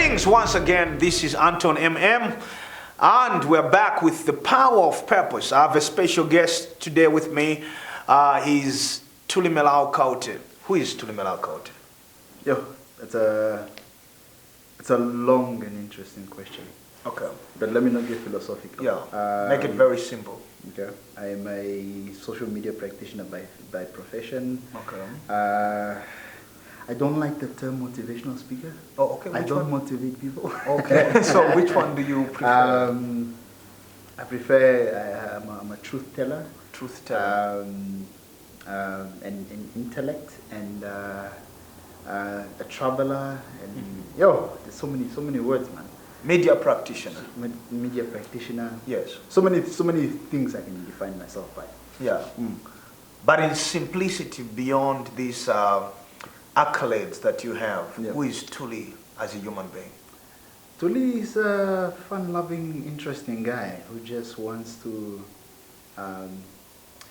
Greetings once again. This is Anton MM, and we're back with the power of purpose. I have a special guest today with me. He's Tuli Kaute. Who is Tuli Kaute? Yo, it's a long and interesting question. Okay. But let me not get philosophical. Yeah. Make it very simple. Okay. I am a social media practitioner by profession. Okay. I don't like the term motivational speaker. Oh, okay. I don't motivate people. Okay. So which one do you prefer? I prefer. I'm a truth teller. Truth teller. An intellect and a traveler and there's so many words, man. Media practitioner. Media practitioner. Yes. So many things I can define myself by. Yeah. But in simplicity, beyond these accolades that you have, who is Tuli as a human being? Tuli is a fun-loving, interesting guy who just wants to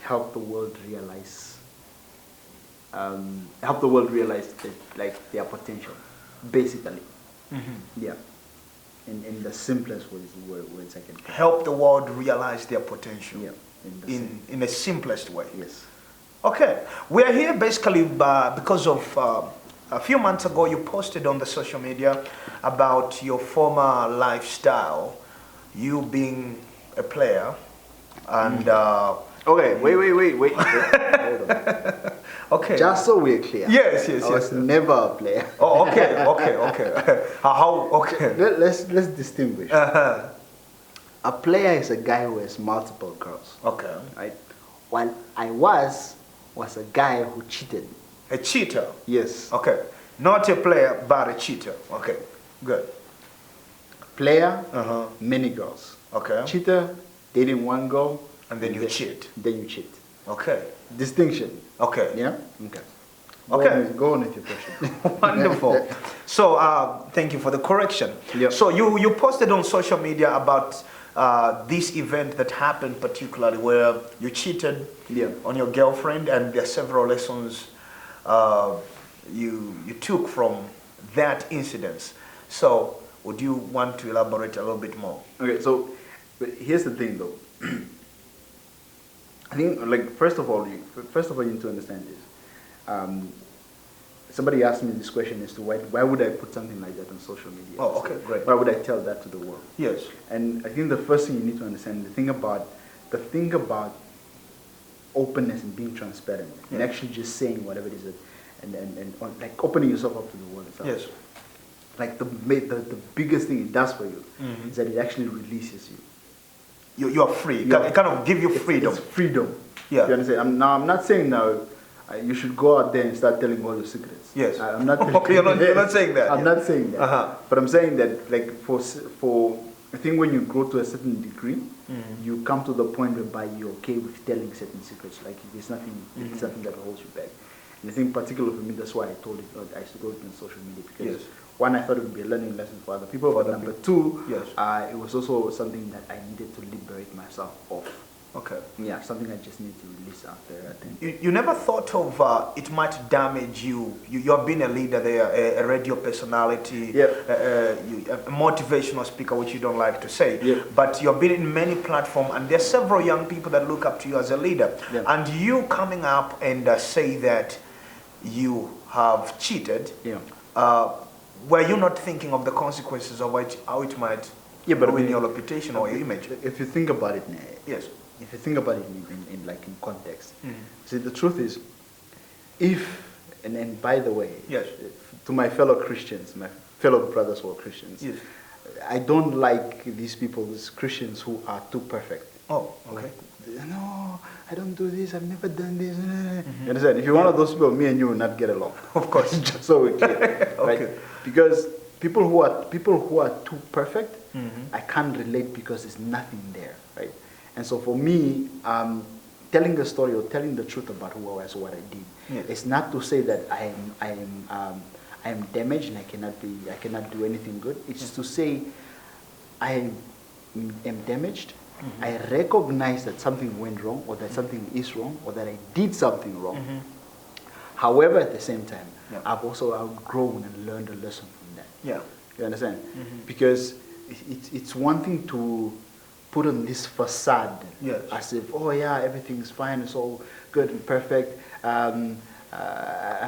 help the world realize their potential, basically. Yeah. In the simplest words I can put. Help the world realize their potential. Yeah. In the simplest way. Yes. Okay. We are here basically because of a few months ago you posted on the social media about your former lifestyle, you being a player, and okay, wait. Hold on. Okay. Just so we're clear. Yes. I was never a player. Oh, okay. How? Okay. Let's distinguish. A player is a guy who has multiple girls. Okay. Right. While I was a guy who cheated. A cheater. Yes. Okay. Not a player, but a cheater. Okay. Good. Player. Many girls. Okay. Cheater. Dating one girl. And then you cheat. Then you cheat. Okay. Distinction. Okay. Yeah. Okay. Go on with your question. Wonderful. So thank you for the correction. Yep. So you posted on social media about this event that happened particularly where you cheated on your girlfriend, and there are several lessons you took from that incident. So would you want to elaborate a little bit more? Okay. So here's the thing, though. I think, like, first of all, you need to understand this. Somebody asked me this question as to why would I put something like that on social media? Oh, okay, great. Why would I tell that to the world? Yes. And I think the first thing you need to understand, the thing about openness and being transparent, and actually just saying whatever it is, and like opening yourself up to the world itself. Yes. Like the biggest thing it does for you is that it actually releases you. You are free. It kind of give you freedom. It's freedom. Yeah. You understand? I'm not saying now you should go out there and start telling all your secrets. Yes. I'm not. Okay, you're not saying that. I'm not saying that. But I'm saying that, like, for I think when you grow to a certain degree, you come to the point whereby you're okay with telling certain secrets. Like, there's nothing that holds you back. And I think particularly for me, that's why I told it. I used to go it on social media because one, I thought it would be a learning lesson for other people. But number two, it was also something that I needed to liberate myself of. Okay. Yeah, something I just need to release out there, I think. You never thought of it might damage you. You've been a leader there, a radio personality, a motivational speaker, which you don't like to say. But you've been in many platforms, and there are several young people that look up to you as a leader. And you coming up and say that you have cheated, were you not thinking of the consequences of how it might ruin your reputation or your image? If you think about it, yes. If you think about it in context, see, the truth is, and by the way, to my fellow Christians, my fellow brothers who are Christians, I don't like these people, these Christians who are too perfect. Oh, okay. Like, no, I don't do this, I've never done this. You understand? If you're one of those people, me and you will not get along. Of course. Just so we're clear. Okay. Right? Because people who are too perfect, I can't relate because there's nothing there, right? And so for me, telling the story or telling the truth about who I was, what I did, it's not to say that I am damaged and I cannot do anything good. It's to say I am damaged. I recognize that something went wrong, or that something is wrong, or that I did something wrong. However, at the same time, I've also outgrown and learned a lesson from that. Yeah. You understand? Because it's one thing to put on this facade, as if, oh yeah, everything's fine, it's all good and perfect. I'm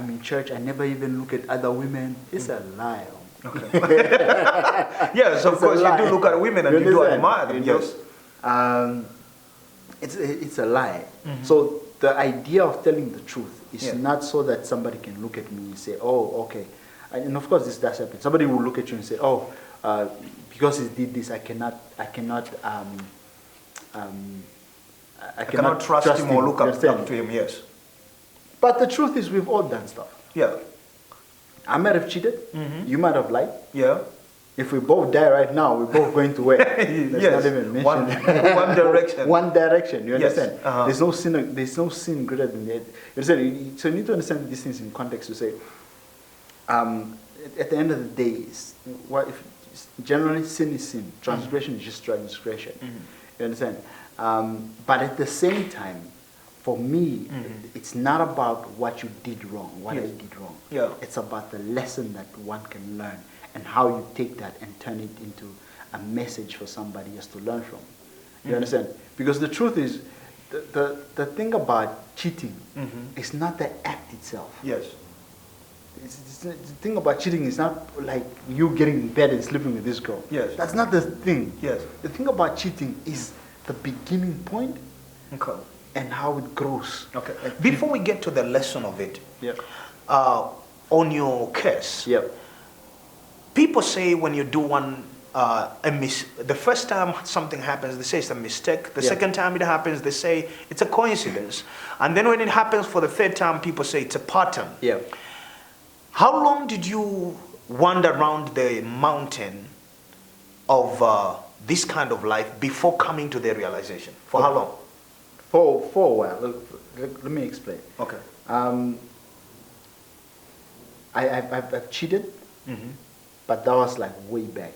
in church, I never even look at other women. It's a lie. Okay. Yes, of course you do look at women and you do admire them. Yes. It's a lie. So the idea of telling the truth is not so that somebody can look at me and say, oh, okay. And of course this does happen. Somebody will look at you and say, oh, because he did this, I cannot trust him or look up to him. Yes. But the truth is, we've all done stuff. Yeah. I might have cheated. You might have lied. Yeah. If we both die right now, we're both going to where? Let's not even mention one direction. One direction. You understand? Yes. There's no sin. There's no sin greater than that. You understand? So you need to understand these things in context. To say, at the end of the day, generally sin is sin. Transgression is just transgression. You understand? But at the same time, for me, it's not about what you did wrong, what I did wrong. Yeah. It's about the lesson that one can learn and how you take that and turn it into a message for somebody else to learn from. You understand? Because the truth is, the thing about cheating is not the act itself. Yes. The thing about cheating is not like you getting in bed and sleeping with this girl. Yes. That's not the thing. Yes. The thing about cheating is the beginning point. Okay. And how it grows. Okay. Before we get to the lesson of it, on your case, people say when you do the first time something happens, they say it's a mistake. The second time it happens, they say it's a coincidence. And then when it happens for the third time, people say it's a pattern. Yeah. How long did you wander around the mountain of this kind of life before coming to the realization? For how long? For a while. Let me explain. Okay. I've cheated, but that was like way back.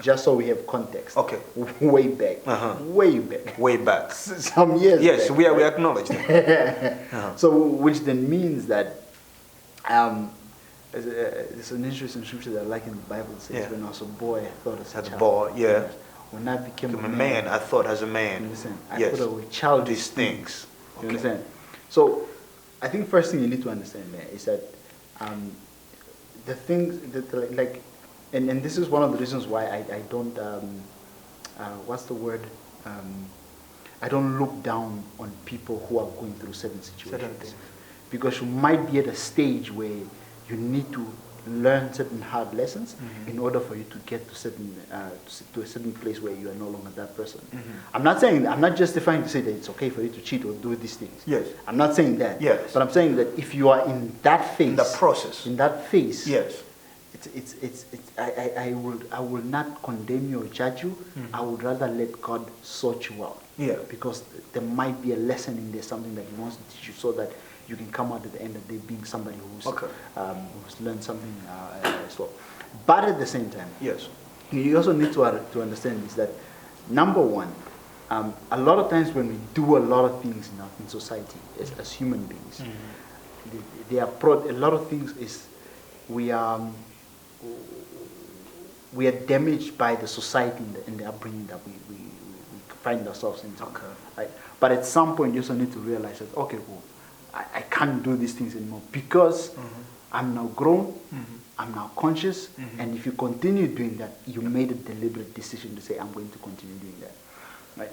Just so we have context. Okay. Way back. Way back. Way back. Some years yes, back. we acknowledge that. So, which then means that there's an interesting scripture that I like in the Bible. It says, when I was a boy, I thought as a child. Boy, yeah. When I became a man, I thought as a man. Listen, I put away childish things. You understand? So, I think first thing you need to understand there is that the things that like, and this is one of the reasons why I don't what's the word? I don't look down on people who are going through certain situations, because you might be at a stage where you need to learn certain hard lessons in order for you to get to a certain place where you are no longer that person. I'm not justifying to say that it's okay for you to cheat or do these things. Yes. I'm not saying that. Yes. But I'm saying that if you are in that phase, in the process, in that phase, yes, I will not condemn you or judge you. I would rather let God sort you out. Yeah. Because there might be a lesson in there, something that He wants to teach you, so that you can come out at the end of the day being somebody who's learned something as well. But at the same time, yes, you also need to understand is that, number one, a lot of times when we do a lot of things in society as human beings, a lot of things is we are damaged by the society and the upbringing that we find ourselves in. Okay. Right? But at some point, you also need to realize that, okay, well, I can't do these things anymore because I'm now grown, I'm now conscious, and if you continue doing that, you made a deliberate decision to say, I'm going to continue doing that. Right?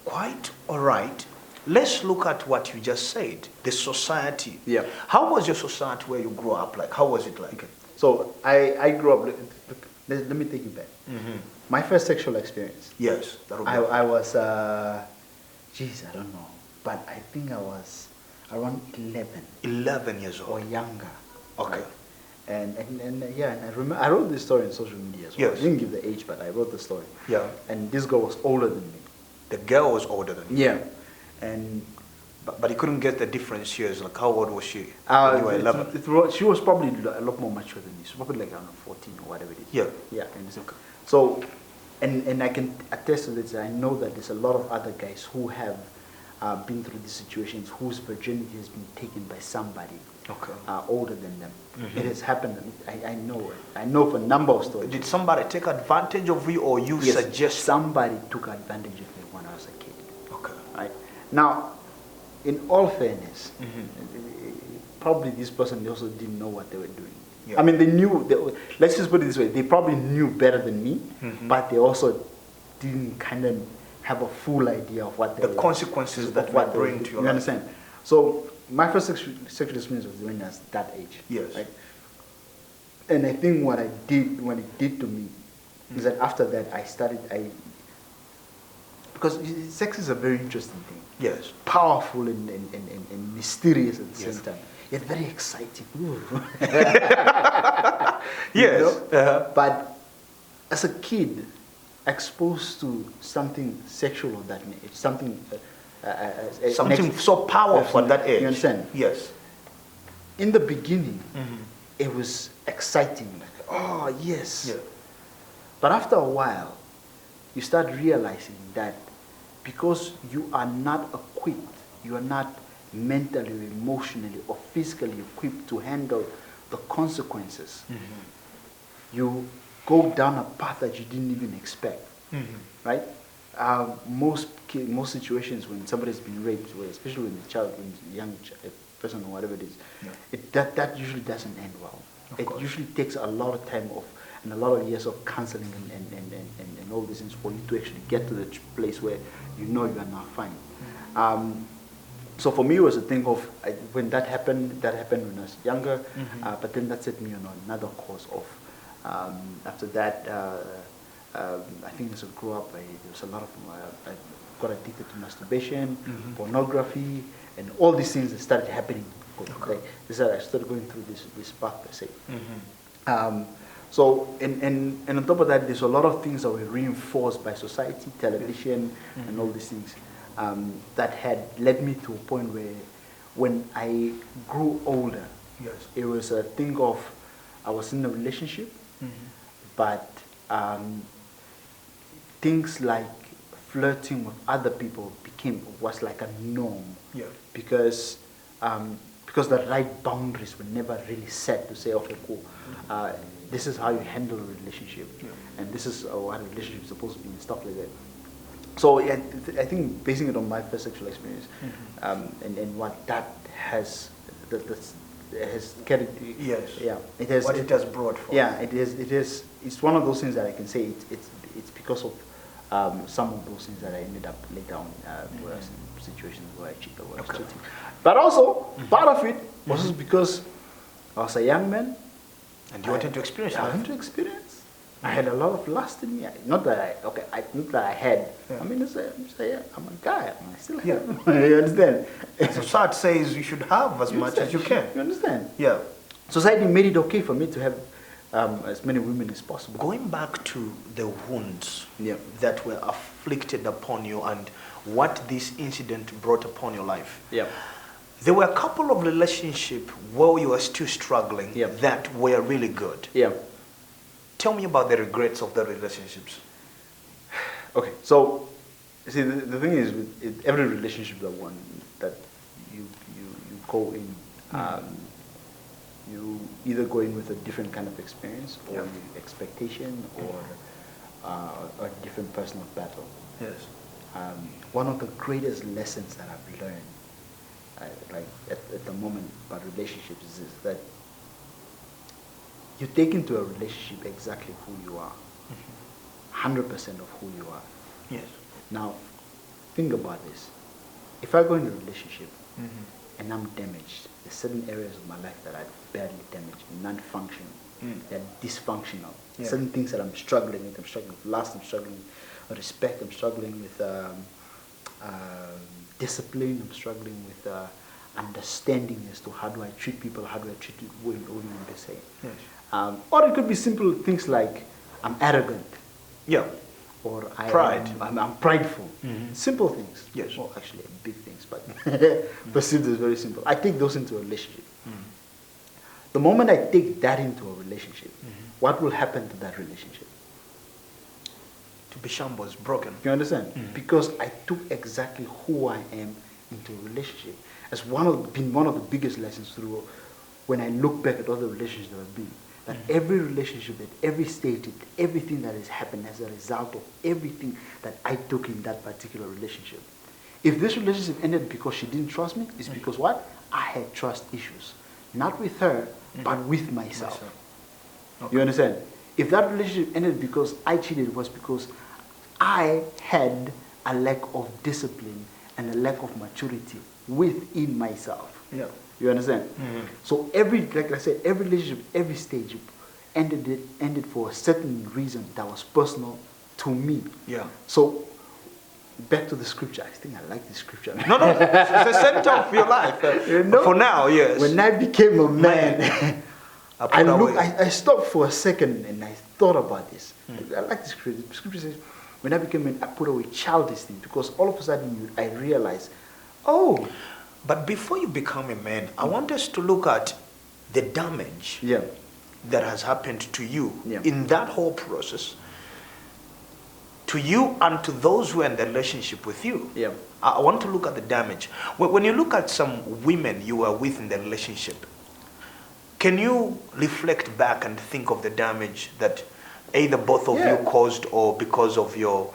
Quite all right. Let's look at what you just said, the society. Yeah. How was your society where you grew up like? How was it like? Okay. So I grew up, let me take you back. My first sexual experience. Yes. I was, I don't know, but I think I was around 11. 11 years old. Or younger. Okay. Right? And I remember, I wrote this story on social media as well. Yes. I didn't give the age, but I wrote the story. Yeah. And this girl was older than me. The girl was older than you? Yeah. And but you couldn't get the difference years. Like, how old was she when you were 11? She was probably a lot more mature than me. She was probably like around 14 or whatever it is. Yeah. Yeah. So, and I can attest to this. I know that there's a lot of other guys who have been through these situations, whose virginity has been taken by somebody older than them. It has happened. I know it. I know of a number of stories. Did somebody take advantage of you, or you suggest? Somebody took advantage of me when I was a kid. Okay. Right? Now, in all fairness, probably this person also didn't know what they were doing. Yeah. I mean, they knew. Let's just put it this way: they probably knew better than me, but they also didn't kind of have a full idea of what the consequences that might bring to your life. You understand? So my first sexual experience was when I was that age. Yes. Right? And I think what it did to me is that after that because sex is a very interesting thing. Yes. Powerful and mysterious at the same time. Yet very exciting. Yes. But as a kid, exposed to something sexual of that nature, something so powerful at that age. You understand? Yes. In the beginning, it was exciting. Like, oh yes. Yeah. But after a while, you start realizing that because you are not equipped, you are not mentally, emotionally, or physically equipped to handle the consequences, you go down a path that you didn't even expect, right? Most situations when somebody's been raped, especially when a young person or whatever it is, that usually doesn't end well. It usually takes a lot of time off and a lot of years of counseling and all these things for you to actually get to the place where you know you are now fine. So for me, it was a thing of when that happened when I was younger, but then that set me on another course of. After that, I think as I grew up, there was a lot of, I got addicted to masturbation, pornography, and all these things that started happening. Okay. I started going through this path, per se. So, and on top of that, there's a lot of things that were reinforced by society, television, and all these things that had led me to a point where when I grew older, it was a thing of, I was in a relationship, but things like flirting with other people was like a norm. Yeah. Because the right boundaries were never really set to say, okay, cool, this is how you handle a relationship, and this is what a relationship is supposed to be, and stuff like that. So I think basing it on my first sexual experience, and what that has carried. Yes. Yeah. It has. What it has brought for. Yeah. It is. It's one of those things that I can say it's because of some of those things that I ended up later on where I was in situations where I cheated, where I was cheating. But also part of it was just because I was a young man, and you wanted to experience. I wanted to experience. I had a lot of lust in me. Not that I had. Yeah. I mean, I'm a guy. I still have. Yeah. You understand? Society says you should have as much as you can. You understand? Yeah. Society made it okay for me to have as many women as possible. Going back to the wounds that were afflicted upon you and what this incident brought upon your life. Yeah. There were a couple of relationships where you were still struggling that were really good. Yeah. Tell me about the regrets of the relationships. Okay, so see the thing is with every relationship that you go in, you either go in with a different kind of experience or expectation or a different personal battle. Yes. One of the greatest lessons that I've learned, at the moment about relationships, is that you take into a relationship exactly who you are, 100% of who you are. Yes. Now, think about this. If I go into a relationship and I'm damaged, there's certain areas of my life that are badly damaged, non-functional, they're dysfunctional. Yeah. Certain things that I'm struggling with. I'm struggling with lust, I'm struggling with respect, I'm struggling with discipline, I'm struggling with understanding as to how do I treat people, how do I treat women per se. Yes. Or it could be simple things like I'm arrogant. Yeah. Or I'm prideful. Simple things. Yes. Well, actually, big things, but perceived as very simple. I take those into a relationship. The moment I take that into a relationship, what will happen to that relationship? To be shambles, broken. You understand? Because I took exactly who I am into a relationship. It's been one of the biggest lessons through when I look back at all the relationships that I've been, that every relationship, at every stage, everything that has happened as a result of everything that I took in that particular relationship. If this relationship ended because she didn't trust me, it's because what? I had trust issues. Not with her, but with myself. Okay. You understand? If that relationship ended because I cheated, it was because I had a lack of discipline and a lack of maturity within myself. Yeah. You understand? So like I said, every relationship, every stage ended for a certain reason that was personal to me. Yeah. So back to the scripture. I think I like the scripture. No, it's the center of your life. For now, yes. When I became a man, I stopped for a second and I thought about this. I like the scripture. The scripture says, when I became a man, I put away childish things, because all of a sudden I realized, oh. But before you become a man, I want us to look at the damage that has happened to you in that whole process, to you and to those who are in the relationship with you. Yeah. I want to look at the damage. When you look at some women you were with in the relationship, can you reflect back and think of the damage that either both of you caused, or because of your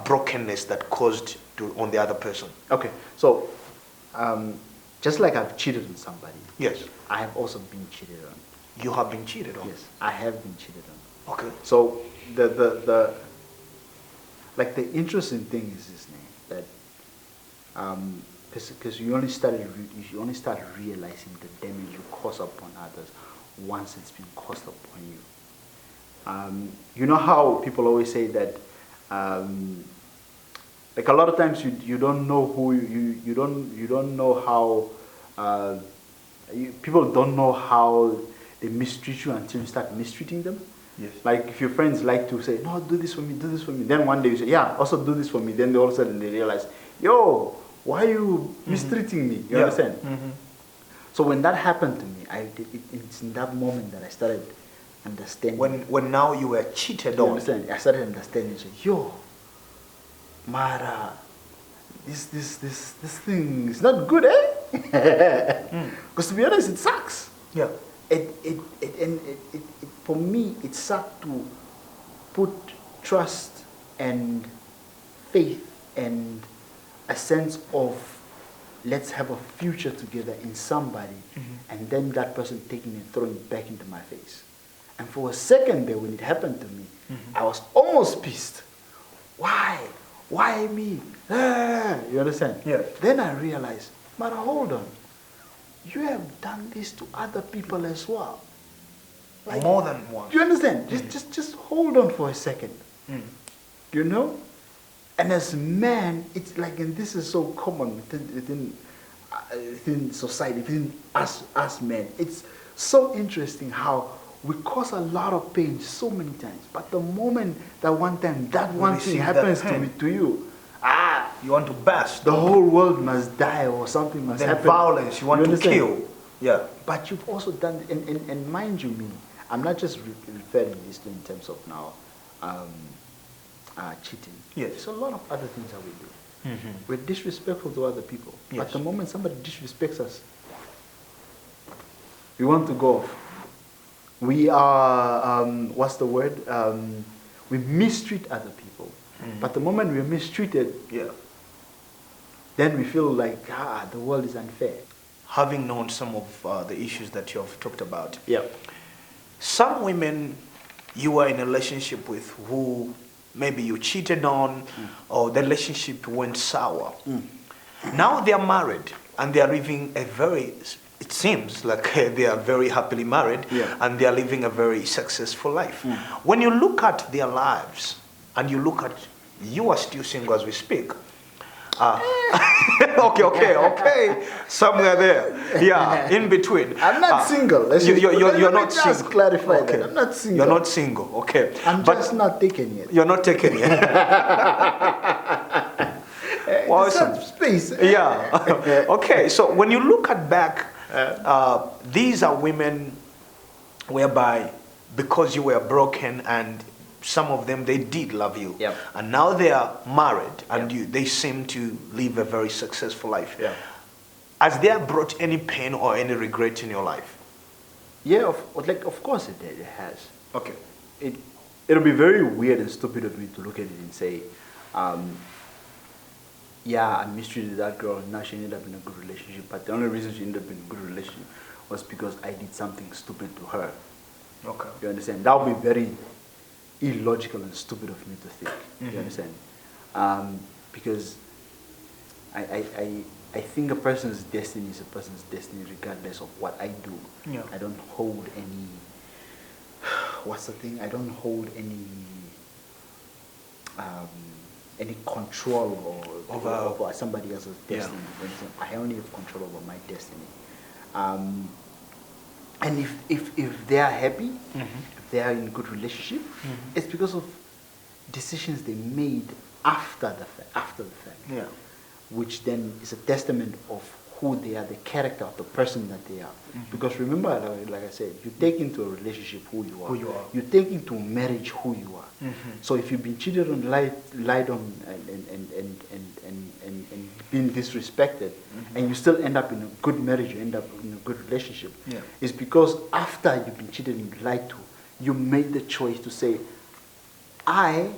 brokenness that caused on the other person? Okay, so just like I've cheated on somebody, yes, I have also been cheated on. You have been cheated on? Yes, I have been cheated on. Okay. So the interesting thing is this name, that because you only start realizing the damage you cause upon others once it's been caused upon you. You know how people always say that, like a lot of times you don't know who you don't know how people don't know how they mistreat you until you start mistreating them. Yes. Like if your friends like to say, no, do this for me, do this for me. Then one day you say, yeah, also do this for me. Then all of a sudden they realize, yo, why are you mistreating me? You understand? So when that happened to me, it's in that moment that I started understanding. When now you were cheated on. Understand? I started understanding. So, yo, Mara, this thing is not good, eh? Because to be honest, it sucks. Yeah. For me, it sucked to put trust and faith and a sense of let's have a future together in somebody, and then that person taking and throwing it back into my face. And for a second there, when it happened to me, I was almost pissed. Why? Why me? You understand? Yeah. Then I realized, but hold on. You have done this to other people as well. Like, more than once. You understand? Just hold on for a second. You know? And as men, it's like, and this is so common within society, within us men. It's so interesting how we cause a lot of pain so many times. But the moment that one time that one thing happens to you, you want to burst. The whole world must die or something must happen. Violence, you want to kill. Yeah. But you've also done, and mind you me, I'm not just referring this to in terms of now cheating. Yes. There's a lot of other things that we do. We're disrespectful to other people. Yes. But the moment somebody disrespects us, we want to go off. We are, what's the word? We mistreat other people. But the moment we're mistreated, then we feel like, the world is unfair. Having known some of the issues that you have talked about, some women you were in a relationship with who maybe you cheated on, or the relationship went sour. Now they are married and they are living a very, it seems like they are very happily married, and they are living a very successful life. When you look at their lives and you look at, you are still single as we speak. Okay. Somewhere there. Yeah, in between. I'm not single. You're not single. Just clarify that. I'm not single. You're not single, okay. I'm just not taken yet. You're not taken yet. Awesome. Space. Yeah. Okay, so when you look at back, these are women whereby because you were broken and some of them, they did love you. And now they are married and they seem to live a very successful life. Has there brought any pain or any regret in your life? Yeah, of course it has. Okay. It'll be very weird and stupid of me to look at it and say, yeah, I mistreated that girl, now she ended up in a good relationship, but the only reason she ended up in a good relationship was because I did something stupid to her. Okay. You understand? That would be very illogical and stupid of me to think. You understand? Because I think a person's destiny is a person's destiny regardless of what I do. Yeah. I don't hold any, what's the thing? I don't hold any control over somebody else's destiny. Yeah. I only have control over my destiny. And if they are happy, if they are in a good relationship, it's because of decisions they made after the fact. Yeah. Which then is a testament of who they are, the character of the person that they are. Because remember, like I said, you take into a relationship who you are. You take into marriage who you are. So if you've been cheated on, lied on, and been disrespected, and you still end up in a good marriage, you end up in a good relationship, it's because after you've been cheated and lied to, you made the choice to say, I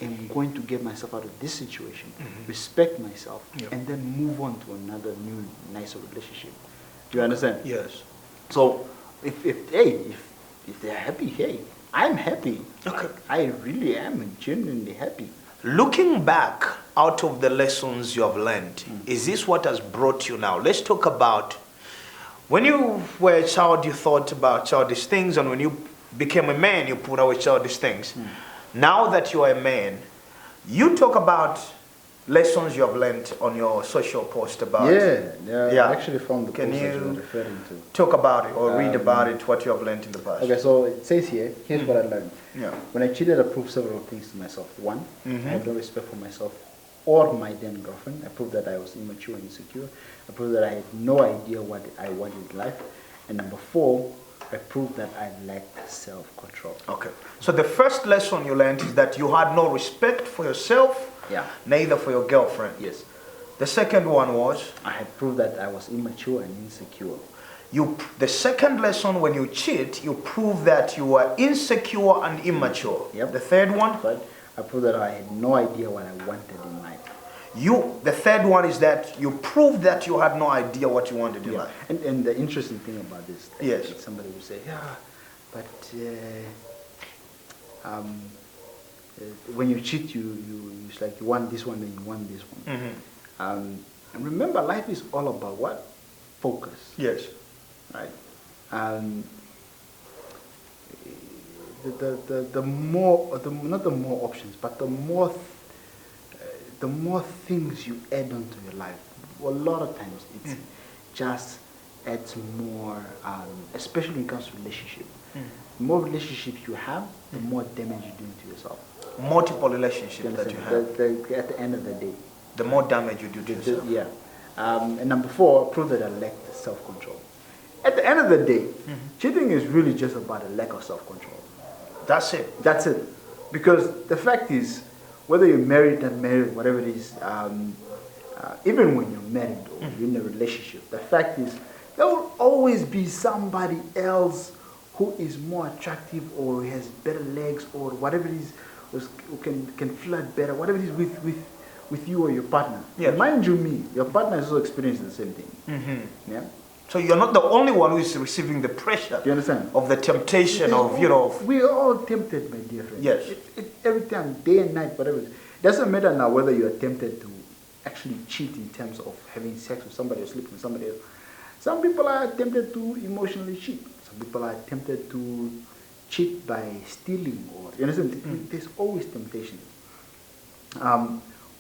am going to get myself out of this situation, respect myself, and then move on to another new, nicer relationship. Do you understand? Yes. So, if they're happy, hey, I'm happy. Okay. I really am genuinely happy. Looking back out of the lessons you have learned, is this what has brought you now? Let's talk about when you were a child, you thought about childish things, and when you became a man, you put away childish things. Now that you are a man, you talk about lessons you have learned on your social post about. Yeah. I actually found the post that you were referring to. Talk about it or read about it, what you have learned in the past. Okay, so it says here's what I learned. Yeah. When I cheated, I proved several things to myself. One, I had no respect for myself or my then girlfriend. I proved that I was immature and insecure. I proved that I had no idea what I wanted in life. And number 4, I proved that I lacked self-control. Okay. So the first lesson you learned is that you had no respect for yourself, neither for your girlfriend. Yes. The second one was? I had proved that I was immature and insecure. The second lesson, when you cheat, you prove that you are insecure and immature. Yep. The third one? But I proved that I had no idea what I wanted in life. The third one is that you proved that you had no idea what you wanted in life. And the interesting thing about this, yes, somebody will say, but when you cheat, it's like you want this one and you want this one. And remember, life is all about what? Focus. Yes. Right. The more, not the more options, but the more things you add onto your life, a lot of times it just adds more, especially when it comes to relationship. The more relationships you have, the more damage you do to yourself. Multiple relationships that you have. At the end of the day. The more damage you do to yourself. Yeah. And number 4, prove that I lacked self-control. At the end of the day, cheating is really just about a lack of self-control. That's it. That's it. Because the fact is, whether you're married, unmarried, whatever it is, even when you're married or you're in a relationship, the fact is, there will always be somebody else who is more attractive or has better legs or whatever it is, who can flirt better, whatever it is with you or your partner. Yeah. Mind you, your partner is also experiencing the same thing. Yeah. So you're not the only one who is receiving the pressure. You understand? Of the temptation of, We are all tempted, my dear friend. Yes. Every time, day and night, whatever. It doesn't matter now whether you are tempted to actually cheat in terms of having sex with somebody or sleeping with somebody else. Some people are tempted to emotionally cheat. Some people are tempted to cheat by stealing. Or you understand? There's always temptation.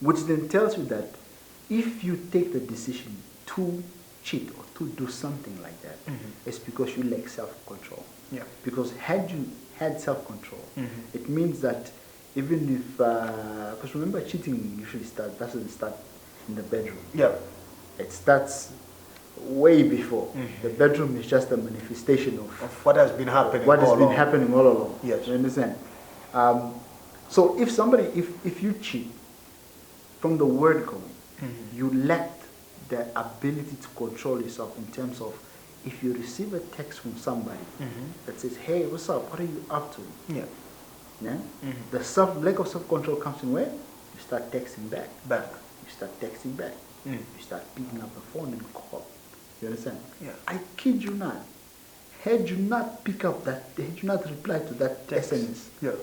Which then tells you that if you take the decision to cheat or to do something like that, it's because you lack self-control. Yeah. Because had you had self-control, it means that even if, because remember, cheating usually doesn't start in the bedroom. Yeah. It starts way before. The bedroom is just a manifestation of what has been happening. Happening all along. Yes. You understand? So if you cheat, from the word going, you lack the ability to control yourself in terms of if you receive a text from somebody that says, hey, what's up? What are you up to? Yeah. Yeah? The lack of self-control comes in where? You start texting back. You start texting back. You start picking up the phone and call. You understand? Yeah. I kid you not. Had you not pick up that, had you not reply to that text. SMS, yeah,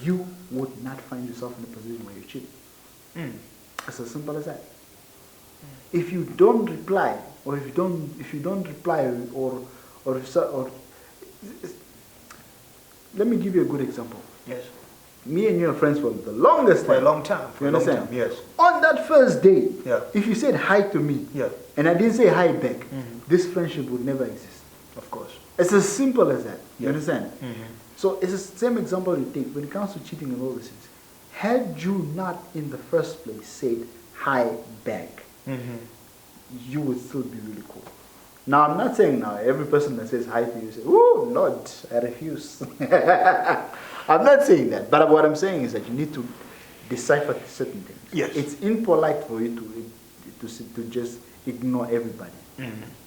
you would not find yourself in a position where you're cheating. It's as simple as that. If you don't reply, or if you don't reply, or let me give you a good example. Yes. Me and you are friends for the longest time. For a long time. You understand? Yes. On that first day, yeah, if you said hi to me, yeah, and I didn't say hi back, this friendship would never exist. Of course. It's as simple as that. You Yeah. understand? So it's the same example you take when it comes to cheating and all these things. Had you not in the first place said hi back, you would still be really cool. Now I'm not saying now every person that says hi to you say, "Oh Lord, I refuse." I'm not saying that, but what I'm saying is that you need to decipher certain things. Yes. It's impolite for you to just ignore everybody,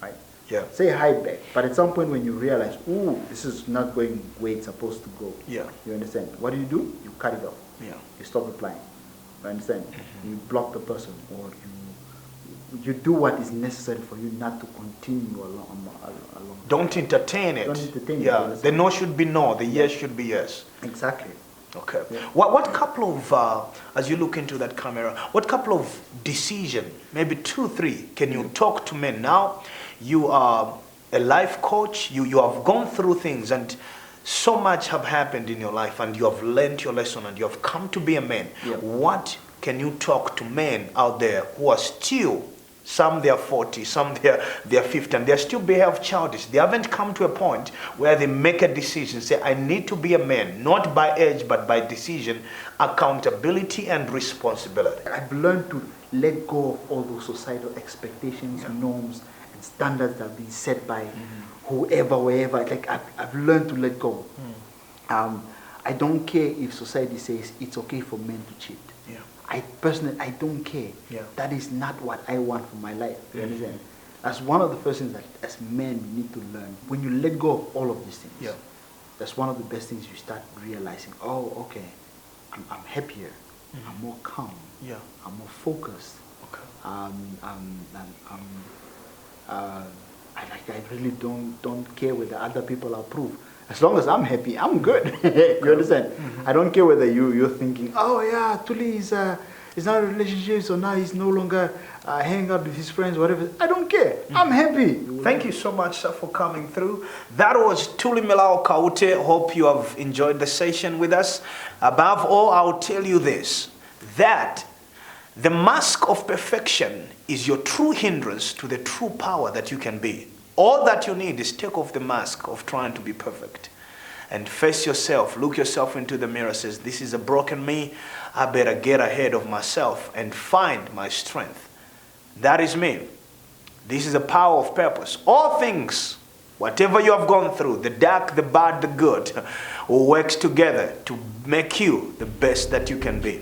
right? Yeah. Say hi back, but at some point when you realize, ooh, this is not going where it's supposed to go. Yeah. You understand? What do? You cut it off. Yeah. You stop replying. You understand? You block the person, or you do what is necessary for you not to continue along. Don't entertain it. Don't entertain it. Yeah. The no should be no. The yes should be yes. Exactly. Okay. Yeah. What couple of, as you look into that camera, what couple of decision, maybe 2, 3, can you talk to men now? You are a life coach. You have gone through things, and so much have happened in your life, and you have learned your lesson, and you have come to be a man. Yeah. What can you talk to men out there who are still, some they are 40, some they are 50, and they still behave childish? They haven't come to a point where they make a decision, say, I need to be a man, not by age, but by decision, accountability and responsibility. I've learned to let go of all those societal expectations, norms, and standards that have been set by whoever, wherever. Like I've learned to let go. I don't care if society says it's okay for men to cheat. Yeah. I personally, I don't care. Yeah. That is not what I want for my life. You understand? That's one of the first things that as men we need to learn. When you let go of all of these things, that's one of the best things you start realizing. Oh, okay, I'm happier. I'm more calm. Yeah. I'm more focused. Okay. I really don't care whether other people approve. As long as I'm happy, I'm good. You understand? I don't care whether you're thinking, oh yeah, Tuli is not in a relationship, so now he's no longer hanging out with his friends, whatever. I don't care. I'm happy. Thank you so much, sir, for coming through. That was Tuli Kaute. Hope you have enjoyed the session with us. Above all, I'll tell you this, that the mask of perfection is your true hindrance to the true power that you can be. All that you need is take off the mask of trying to be perfect and face yourself, look yourself into the mirror, says, this is a broken me. I better get ahead of myself and find my strength. That is me. This is the power of purpose. All things, whatever you have gone through, the dark, the bad, the good, will work together to make you the best that you can be.